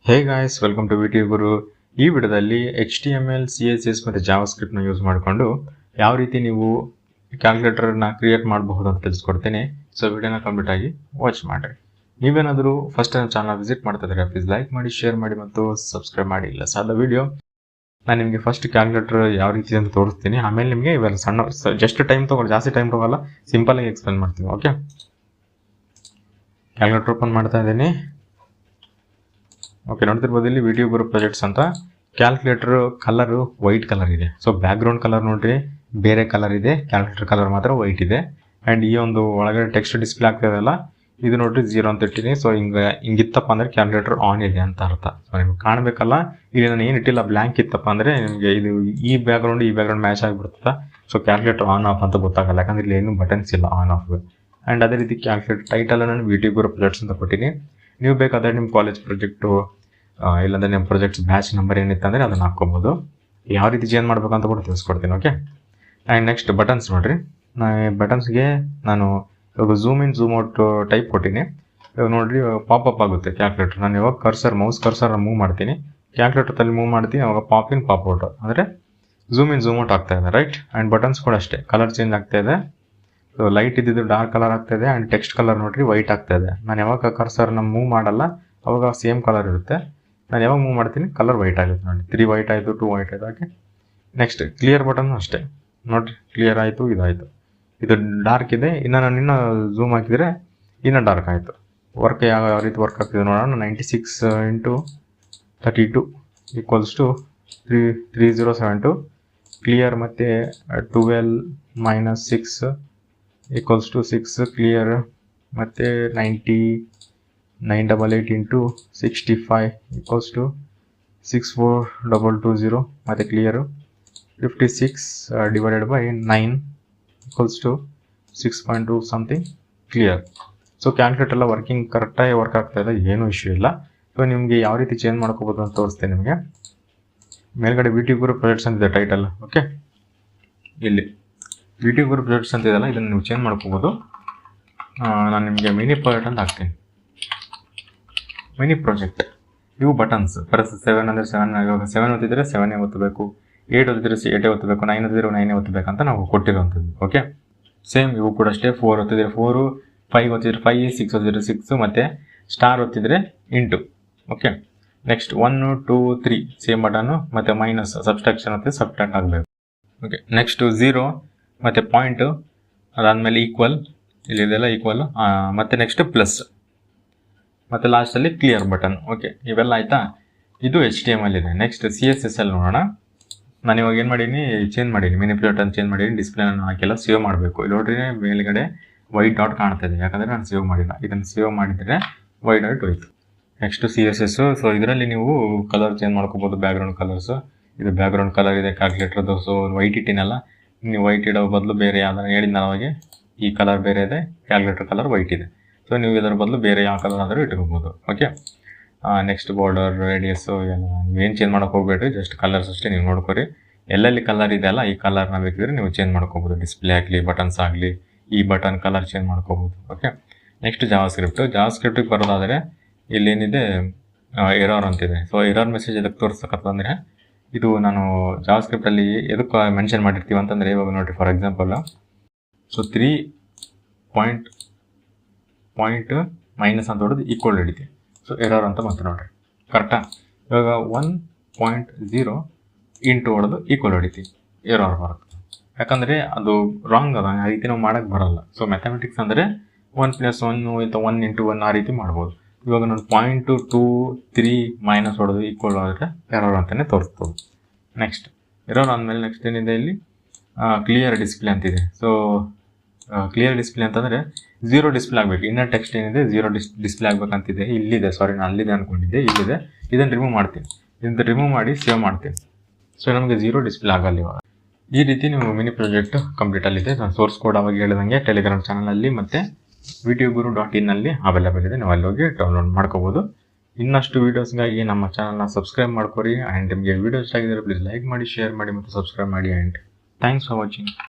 Hey guys, welcome to VT Guru. ಈ ವಿಡಿಯೋದಲ್ಲಿ HTML, CSS ಮತ್ತು ಜಾವಾಸ್ಕ್ರಿಪ್ಟ್ನ ಯೂಸ್ ಮಾಡಿಕೊಂಡು ಯಾವ ರೀತಿ ನೀವು ಕ್ಯಾಲ್ಕುಲೇಟರ್ನ ಕ್ರಿಯೇಟ್ ಮಾಡಬಹುದು ಅಂತ ತಿಳಿಸ್ಕೊಡ್ತೀನಿ. ಸೊ ವಿಡಿಯೋನ ಕಂಪ್ಲೀಟ್ ಆಗಿ ವಾಚ್ ಮಾಡಿರಿ. ನೀವೇನಾದರೂ ಫಸ್ಟ್ ನನ್ನ ಚಾನಲ್ ವಿಸಿಟ್ ಮಾಡ್ತಾ ಇದ್ದಾರೆ, ಪ್ಲೀಸ್ ಲೈಕ್ ಮಾಡಿ, ಶೇರ್ ಮಾಡಿ ಮತ್ತು ಸಬ್ಸ್ಕ್ರೈಬ್ ಮಾಡಿ. ಇಲ್ಲ ಸಾಧ ವಿಡಿಯೋ ನಾನು ನಿಮಗೆ ಫಸ್ಟ್ ಕ್ಯಾಲ್ಕುಲೇಟರ್ ಯಾವ ರೀತಿ ಅಂತ ತೋರಿಸ್ತೀನಿ. ಆಮೇಲೆ ನಿಮಗೆ ಇವೆಲ್ಲ ಸಣ್ಣ ಜಸ್ಟ್ ಟೈಮ್ ತೊಗೊಳ್ಳಿ, ಜಾಸ್ತಿ ಟೈಮ್ ತೊಗೊಲ್ಲ, ಸಿಂಪಲಾಗಿ ಎಕ್ಸ್ಪ್ಲೇನ್ ಮಾಡ್ತೀನಿ. ಓಕೆ, ಕ್ಯಾಲ್ಕುಲೇಟರ್ ಓಪನ್ ಮಾಡ್ತಾ ಇದ್ದೀನಿ. ಓಕೆ, ನೋಡ್ತಿರ್ಬೋದು ಇಲ್ಲಿ ವಿಡಿಯೋ ಗುರು ಪ್ರಾಜೆಕ್ಟ್ಸ್ ಅಂತ. ಕ್ಯಾಲ್ಕುಲೇಟರ್ ಕಲರು ವೈಟ್ ಕಲರ್ ಇದೆ. ಸೊ ಬ್ಯಾಕ್ಗ್ರೌಂಡ್ ಕಲರ್ ನೋಡ್ರಿ ಬೇರೆ ಕಲರ್ ಇದೆ, ಕ್ಯಾಲ್ಕುಲೇಟರ್ ಕಲರ್ ಮಾತ್ರ ವೈಟ್ ಇದೆ. ಆ್ಯಂಡ್ ಈ ಒಂದು ಒಳಗಡೆ ಟೆಕ್ಸ್ಟ್ ಡಿಸ್ಪ್ಲೇ ಆಗ್ತದಲ್ಲ, ಇದು ನೋಡ್ರಿ 0 ಅಂತ ಇಟ್ಟಿನಿ. ಸೊ ಹಿಂಗಿತ್ತಪ್ಪ ಅಂದರೆ ಕ್ಯಾಲ್ಕುಲೇಟರ್ ಆನ್ ಇದೆ ಅಂತ ಅರ್ಥ. ಸೊ ನಿಮ್ಗೆ ಕಾಣಬೇಕಲ್ಲ, ಇಲ್ಲಿ ನಾನು ಏನು ಇಟ್ಟಿಲ್ಲ, ಬ್ಲ್ಯಾಂಕ್ ಇತ್ತಪ್ಪ ಅಂದರೆ ನಿಮಗೆ ಇದು ಈ ಬ್ಯಾಕ್ಗ್ರೌಂಡ್ ಮ್ಯಾಚ್ ಆಗಿಬಿಡ್ತದೆ. ಸೊ ಕ್ಯಾಲ್ಕುಲೇಟರ್ ಆನ್ ಆಫ್ ಅಂತ ಗೊತ್ತಾಗಲ್ಲ, ಯಾಕಂದ್ರೆ ಇಲ್ಲಿ ಏನು ಬಟನ್ಸ್ ಇಲ್ಲ ಆನ್ ಆಫ್. ಆ್ಯಂಡ್ ಅದೇ ರೀತಿ ಕ್ಯಾಲ್ಕುಲೇಟರ್ ಟೈಟಲ್ ನಾನು ವಿಡಿಯೋ ಗುರು ಪ್ರಾಜೆಕ್ಟ್ಸ್ ಅಂತ ಕೊಟ್ಟಿನಿ. ನೀವು ಬೇಕಾದರೆ ನಿಮ್ಮ ಕಾಲೇಜ್ ಪ್ರಾಜೆಕ್ಟು ಇಲ್ಲಾಂದರೆ ನಿಮ್ಮ ಪ್ರಾಜೆಕ್ಟ್ಸ್ ಬ್ಯಾಚ್ ನಂಬರ್ ಏನಿತ್ತು ಅಂದರೆ ಅದನ್ನು ಹಾಕ್ಕೊಬೋದು. ಯಾವ ರೀತಿ ಚೇಂಜ್ ಮಾಡಬೇಕು ಅಂತ ಕೂಡ ತಿಳಿಸ್ಕೊಡ್ತೀನಿ. ಓಕೆ, ಆ್ಯಂಡ್ ನೆಕ್ಸ್ಟ್ ಬಟನ್ಸ್ ನೋಡಿರಿ. ಬಟನ್ಸ್ಗೆ ನಾನು ಇವಾಗ zoom in zoom out type ಕೊಟ್ಟಿನಿ. ಇವಾಗ ನೋಡಿರಿ ಪಾಪಪ್ ಆಗುತ್ತೆ ಕ್ಯಾಲ್ಕುಲೇಟರ್. ನಾನು ಇವಾಗ ಮೌಸ್ ಕರ್ಸರ್ ಮೂವ್ ಮಾಡ್ತೀನಿ, ಕ್ಯಾಲ್ಕುಲೇಟರ್ ತಲೆ ಮೂವ್ ಮಾಡ್ತೀನಿ, ಅವಾಗ ಪಾಪ್ ಇನ್ ಪಾಪ್ ಔಟ್ ಅಂದರೆ ಝೂಮ್ ಇನ್ ಝೂಮ್ ಔಟ್ ಆಗ್ತಾ ಇದೆ. ರೈಟ್, ಆ್ಯಂಡ್ ಬಟನ್ಸ್ ಕೂಡ ಅಷ್ಟೇ, ಕಲರ್ ಚೇಂಜ್ ಆಗ್ತಾ ಇದೆ. ಸೊ ಲೈಟ್ ಇದ್ದಿದ್ದು ಡಾರ್ಕ್ ಕಲರ್ ಆಗ್ತಾ ಇದೆ, ಆ್ಯಂಡ್ ಟೆಕ್ಸ್ಟ್ ಕಲರ್ ನೋಡಿರಿ ವೈಟ್ ಆಗ್ತಾ ಇದೆ. ನಾನು ಯಾವಾಗ ಕರ್ಸರ್ನ ಮೂವ್ ಮಾಡಲ್ಲ ಅವಾಗ ಸೇಮ್ ಕಲರ್ ಇರುತ್ತೆ. ನಾನು ಯಾವಾಗ ಮೂವ್ ಮಾಡ್ತೀನಿ ಕಲರ್ ವೈಟ್ ಆಗುತ್ತೆ. ನೋಡಿ 3 ವೈಟ್ ಆಯಿತು, 2 ವೈಟ್ ಆಯಿತು. ಓಕೆ, ನೆಕ್ಸ್ಟ್ ಕ್ಲಿಯರ್ ಬಟನ್ ಅಷ್ಟೇ ನೋಡಿರಿ, ಕ್ಲಿಯರ್ ಆಯಿತು, ಇದಾಯಿತು. ಇದು ಡಾರ್ಕ್ ಇದೆ, ಇನ್ನು ನಾನು ಇನ್ನೂ ಝೂಮ್ ಹಾಕಿದರೆ ಇನ್ನೂ ಡಾರ್ಕ್ ಆಯಿತು. ವರ್ಕ್ ಯಾವ ರೀತಿ ವರ್ಕ್ ಆಗ್ತಿದೆ ನೋಡೋಣ. 96 × 32 = 3072. ಕ್ಲಿಯರ್ ಮತ್ತು 12 - 6 = 6. ಕ್ಲಿಯರ್ ಮತ್ತು 988 × 65 = 64220. ಮತ್ತು clear 56 / 9 = 6.2 something. Clear. So calculator ಎಲ್ಲ ವರ್ಕಿಂಗ್ ಕರೆಕ್ಟಾಗಿ ವರ್ಕ್ ಆಗ್ತಾ ಇದೆ, ಏನೂ ಇಶ್ಯೂ ಇಲ್ಲ. ಸೊ ನಿಮಗೆ ಯಾವ ರೀತಿ ಚೇಂಜ್ ಮಾಡ್ಕೋಬೋದು ಅಂತ ತೋರಿಸ್ತೇನೆ ನಿಮಗೆ. ಮೇಲ್ಗಡೆ ವಿಟಿ ಗುರು ಪ್ರಾಜೆಕ್ಟ್ಸ್ ಅಂತಿದೆ ಟೈಟಲ್. ಓಕೆ, ಇಲ್ಲಿ ವಿಟಿ ಗುರು ಪ್ರಾಜೆಕ್ಟ್ಸ್ ಅಂತಿದೆಯಲ್ಲ, ಇದನ್ನು ನೀವು ಚೇಂಜ್ ಮಾಡ್ಕೋಬೋದು. ನಾನು ನಿಮಗೆ ಮಿನಿ ಪ್ರಾಜೆಕ್ಟ್ ಅಂತ ಹಾಕ್ತೀನಿ. ಮಿನಿ ಪ್ರಾಜೆಕ್ಟ್ ಇವು ಬಟನ್ಸ್. ಪ್ರೆಸ್ 7 ಅಂದರೆ 7, ಇವಾಗ 7 ಒತ್ತಿದ್ರೆ 7 ಒತ್ತಬೇಕು, 8 ಒತ್ತಿದ್ರೆ 8 ಒತ್ತಬೇಕು, 9 ಒತ್ತಿದ್ರೆ 9 ಒತ್ತಬೇಕಂತ ನಾವು ಕೊಟ್ಟಿರೋವಂಥದ್ದು. ಓಕೆ, ಸೇಮ್ ಇವು ಕೂಡ ಅಷ್ಟೇ. 4 ಒತ್ತಿದ್ರೆ 4, 5 ಒತ್ತಿದ್ರೆ 5, 6 ಒತ್ತಿದ್ರೆ 6, ಮತ್ತು ಸ್ಟಾರ್ ಒತ್ತಿದ್ರೆ 8. ಓಕೆ, ನೆಕ್ಸ್ಟ್ 1, 2, 3 ಸೇಮ್ ಬಟನ್ನು, ಮತ್ತು ಮೈನಸ್ ಸಬ್ಸ್ಟ್ರಾಕ್ಷನ್ ಮತ್ತು ಸಬ್ಟ್ರಾಕ್ಟ್ ಆಗಬೇಕು. ಓಕೆ, ನೆಕ್ಸ್ಟು 0 ಮತ್ತು ಪಾಯಿಂಟು, ಅದಾದಮೇಲೆ ಈಕ್ವಲ್, ಇಲ್ಲಿದೆಲ್ಲ ಈಕ್ವಲ್, ಮತ್ತು ನೆಕ್ಸ್ಟ್ ಪ್ಲಸ್, ಮತ್ತು ಲಾಸ್ಟಲ್ಲಿ ಕ್ಲಿಯರ್ ಬಟನ್. ಓಕೆ, ಇವೆಲ್ಲ ಆಯಿತಾ. ಇದು HTML ಇದೆ. ನೆಕ್ಸ್ಟ್ CSS ಅಲ್ಲಿ ನೋಡೋಣ. ನಾನು ಇವಾಗ ಏನು ಮಾಡೀನಿ, ಚೇಂಜ್ ಮಾಡೀನಿ, ಮಿನಿಪ್ಯುಲೇಟರ್ ಚೇಂಜ್ ಮಾಡೀನಿ. ಡಿಸ್ಪ್ಲೇನ ಹಾಕೆಲ್ಲ ಸೇವ್ ಮಾಡಬೇಕು. ಇಲ್ಲಿ ನೋಡ್ರಿ ಮೇಲ್ಗಡೆ ವೈಟ್ ಡಾಟ್ ಕಾಣ್ತಾ ಇದೆ, ಯಾಕಂದರೆ ನಾನು ಸೇವ್ ಮಾಡಿಲ್ಲ. ಇದನ್ನು ಸೇವ್ ಮಾಡಿದರೆ ವೈಟ್ ಡಾಟ್ ಹೋಯ್ತು. Next CSS. ಸೊ ಇದರಲ್ಲಿ ನೀವು ಕಲರ್ ಚೇಂಜ್ ಮಾಡ್ಕೋಬೋದು, ಬ್ಯಾಕ್ಗ್ರೌಂಡ್ ಕಲರ್ಸು. ಇದು ಬ್ಯಾಕ್ಗ್ರೌಂಡ್ ಕಲರ್ ಇದೆ ಕ್ಯಾಲ್ಕುಲೇಟರ್ದು. ಸೊ ವೈಟ್ ಇಟ್ಟಿನಲ್ಲ, ನೀವು ವೈಟ್ ಇಡೋ ಬದಲು ಬೇರೆ ಯಾವ್ದಾರು ಹೇಳಿದ್ನ ಅವಾಗೆ, ಈ ಕಲರ್ ಬೇರೆ ಇದೆ, ಕ್ಯಾಲ್ಕುಲೇಟರ್ ಕಲರ್ ವೈಟ್ ಇದೆ. ಸೊ ನೀವು ಇದರ ಬದಲು ಬೇರೆ ಯಾವ ಕಲರ್ ಆದರೂ ಇಟ್ಕೋಬೋದು. ಓಕೆ, ನೆಕ್ಸ್ಟ್ ಬಾರ್ಡರ್, ರೇಡಿಯಸ್ಸು ಎಲ್ಲ ನೀವೇನು ಚೇಂಜ್ ಮಾಡೋಕೆ ಹೋಗಬೇಡ್ರಿ, ಜಸ್ಟ್ ಕಲರ್ಸ್ ಅಷ್ಟೇ ನೀವು ನೋಡ್ಕೊರಿ. ಎಲ್ಲೆಲ್ಲಿ ಕಲರ್ ಇದೆಯಲ್ಲ ಈ ಕಲರ್ನ ಬೇಕಿದ್ರೆ ನೀವು ಚೇಂಜ್ ಮಾಡ್ಕೋಬೋದು. ಡಿಸ್ಪ್ಲೇ ಆಗಲಿ, ಬಟನ್ಸ್ ಆಗಲಿ, ಈ ಬಟನ್ ಕಲರ್ ಚೇಂಜ್ ಮಾಡ್ಕೋಬೋದು. ಓಕೆ, ನೆಕ್ಸ್ಟ್ ಜಾವಾಸ್ಕ್ರಿಪ್ಟಿಗೆ ಬರೋದಾದರೆ ಇಲ್ಲೇನಿದೆ ಎರರ್ ಅಂತಿದೆ. ಸೊ ಎರರ್ ಮೆಸೇಜ್ ಎದಕ್ಕೆ ತೋರಿಸ್ತಕ್ಕಂತಂದರೆ, ಇದು ನಾನು ಜಾವಾಸ್ಕ್ರಿಪ್ಟಲ್ಲಿ ಎದಕ್ಕೆ ಮೆನ್ಷನ್ ಮಾಡಿರ್ತೀವಿ ಅಂತಂದರೆ, ಇವಾಗ ನೋಡಿರಿ for example, so 3 point minus ಅಂತ ಹೊಡೆದು ಈಕ್ವಲ್ ಹಿಡಿತೀವಿ. ಸೊ ಎರರ್ ಅಂತ ಬಂತು ನೋಡಿರಿ, ಕರೆಕ್ಟಾ. ಇವಾಗ 1.0 ಇಂಟು ಹೊಡೆದು ಈಕ್ವಲ್ ಹೊಡಿತೀವಿ, ಎರರ್ ಬರುತ್ತೆ. ಯಾಕಂದರೆ ಅದು ರಾಂಗ್ ಅದ, ಆ ರೀತಿ ನಾವು ಮಾಡೋಕ್ಕೆ ಬರೋಲ್ಲ. ಸೊ ಮ್ಯಾಥಮೆಟಿಕ್ಸ್ ಅಂದರೆ 1 + 1 ಅಥವಾ 1 × 1 ಆ ರೀತಿ ಮಾಡ್ಬೋದು. ಇವಾಗ ನಾನು 0.23 ಮೈನಸ್ ಹೊಡೆದು ಈಕ್ವಲ್ ಆದರೆ ಎರರ್ ಅಂತಲೇ ತೋರಿಸ್ಬೋದು. ನೆಕ್ಸ್ಟ್ ಎರರ್ ಆದಮೇಲೆ ನೆಕ್ಸ್ಟ್ ಏನಿದೆ, ಇಲ್ಲಿ ಕ್ಲಿಯರ್ ಡಿಸ್ಪ್ಲೇ ಅಂತಿದೆ. ಸೊ ಕ್ಲಿಯರ್ ಡಿಸ್ಪ್ಲೇ ಅಂತಂದರೆ 0 ಡಿಸ್ಪ್ಲೇ ಆಗಬೇಕು. ಇನ್ನರ್ ಟೆಕ್ಸ್ಟ್ ಏನಿದೆ 0 ಡಿಸ್ಪ್ಲೇ ಆಗಬೇಕಂತಿದೆ. ಇಲ್ಲಿದೆ, ಸಾರಿ ನಾನು ಅಲ್ಲಿದೆ ಅಂದ್ಕೊಂಡಿದ್ದೆ, ಇಲ್ಲಿದೆ. ಇದನ್ನು ರಿಮೂವ್ ಮಾಡ್ತೀನಿ. ಇದನ್ನು ರಿಮೂವ್ ಮಾಡಿ ಸೇವ್ ಮಾಡ್ತೀನಿ. ಸೊ ನಮಗೆ 0 ಡಿಸ್ಪ್ಲೇ ಆಗಲ್ಲ ಇವಾಗ. ಈ ರೀತಿ ನೀವು ಮಿನಿ ಪ್ರಾಜೆಕ್ಟ್ ಕಂಪ್ಲೀಟಲ್ಲಿದೆ. ನಾನು ಸೋರ್ಸ್ ಕೋಡ್ ಅವಾಗ ಹೇಳಿದಂಗೆ ಟೆಲಿಗ್ರಾಮ್ ಚಾನಲಲ್ಲಿ ಮತ್ತು vitiguru.in ಅಲ್ಲಿ ಅವೈಲೇಬಲ್ ಇದೆ. ನೀವು ಅಲ್ಲಿ ಹೋಗಿ ಡೌನ್ಲೋಡ್ ಮಾಡ್ಕೋಬೋದು. ಇನ್ನಷ್ಟು ವೀಡಿಯೋಸ್ಗಾಗಿ ನಮ್ಮ ಚಾನಲ್ನ ಸಬ್ಸ್ಕ್ರೈಬ್ ಮಾಡ್ಕೊರಿ. ಆ್ಯಂಡ್ ನಿಮಗೆ ವೀಡಿಯೋ ಇಷ್ಟ ಆಗಿದ್ದರೆ ಪ್ಲೀಸ್ ಲೈಕ್ ಮಾಡಿ, ಶೇರ್ ಮಾಡಿ ಮತ್ತು ಸಬ್ಸ್ಕ್ರೈಬ್ ಮಾಡಿ. And thanks for watching.